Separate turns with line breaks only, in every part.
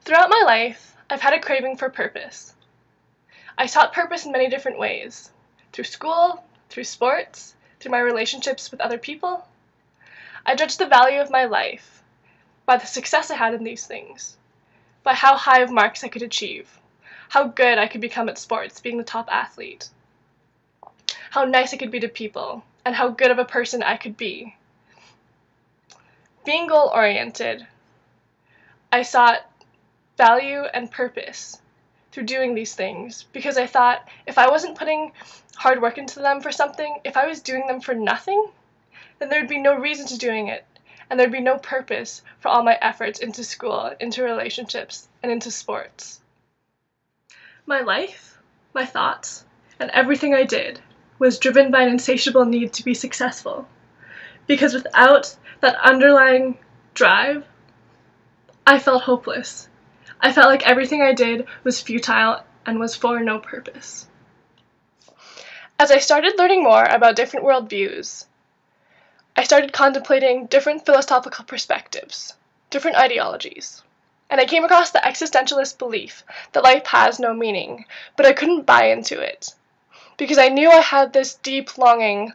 Throughout my life, I've had a craving for purpose. I sought purpose in many different ways, through school, through sports, through my relationships with other people. I judged the value of my life by the success I had in these things, by how high of marks I could achieve, how good I could become at sports, being the top athlete, how nice I could be to people, and how good of a person I could be. Being goal-oriented, I sought value and purpose through doing these things because I thought if I wasn't putting hard work into them for something, if I was doing them for nothing, then there'd be no reason to doing it, and there'd be no purpose for all my efforts into school, into relationships, and into sports. My life, my thoughts, and everything I did was driven by an insatiable need to be successful, because without that underlying drive, I felt hopeless. I felt like everything I did was futile and was for no purpose. As I started learning more about different worldviews, I started contemplating different philosophical perspectives, different ideologies, and I came across the existentialist belief that life has no meaning, but I couldn't buy into it, because I knew I had this deep longing,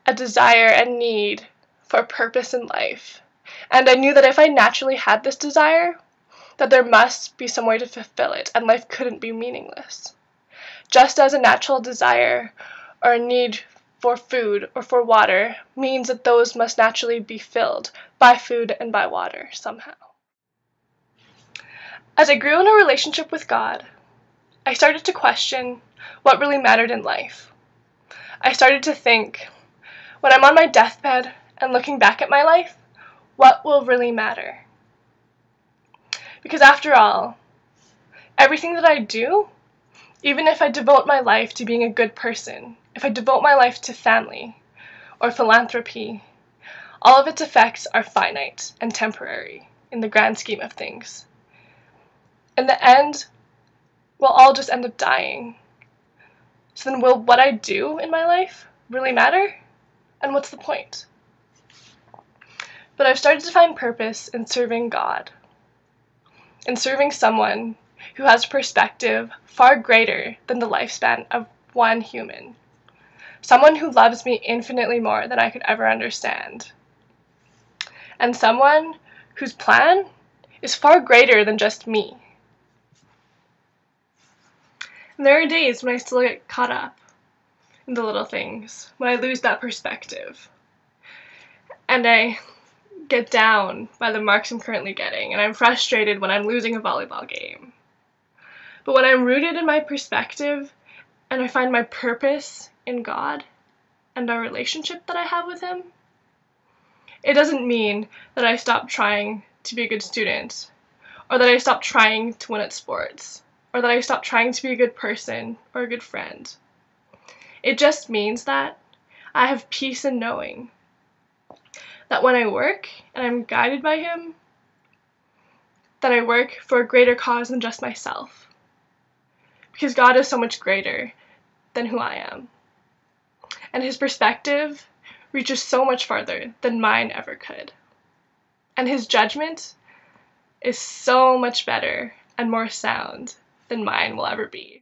a desire and need for purpose in life, and I knew that if I naturally had this desire, that there must be some way to fulfill it, and life couldn't be meaningless. Just as a natural desire or a need for food or for water means that those must naturally be filled by food and by water somehow. As I grew in a relationship with God, I started to question what really mattered in life. I started to think, when I'm on my deathbed and looking back at my life, what will really matter? Because after all, everything that I do, even if I devote my life to being a good person, if I devote my life to family or philanthropy, all of its effects are finite and temporary in the grand scheme of things. In the end, we'll all just end up dying. So then will what I do in my life really matter? And what's the point? But I've started to find purpose in serving God, in serving someone who has a perspective far greater than the lifespan of one human, someone who loves me infinitely more than I could ever understand, and someone whose plan is far greater than just me. And there are days when I still get caught up in the little things, when I lose that perspective, and I get down by the marks I'm currently getting, and I'm frustrated when I'm losing a volleyball game. But when I'm rooted in my perspective, and I find my purpose in God and our relationship that I have with Him, it doesn't mean that I stop trying to be a good student, or that I stop trying to win at sports, or that I stop trying to be a good person or a good friend. It just means that I have peace in knowing that when I work and I'm guided by Him, that I work for a greater cause than just myself. Because God is so much greater than who I am. And His perspective reaches so much farther than mine ever could. And His judgment is so much better and more sound than mine will ever be.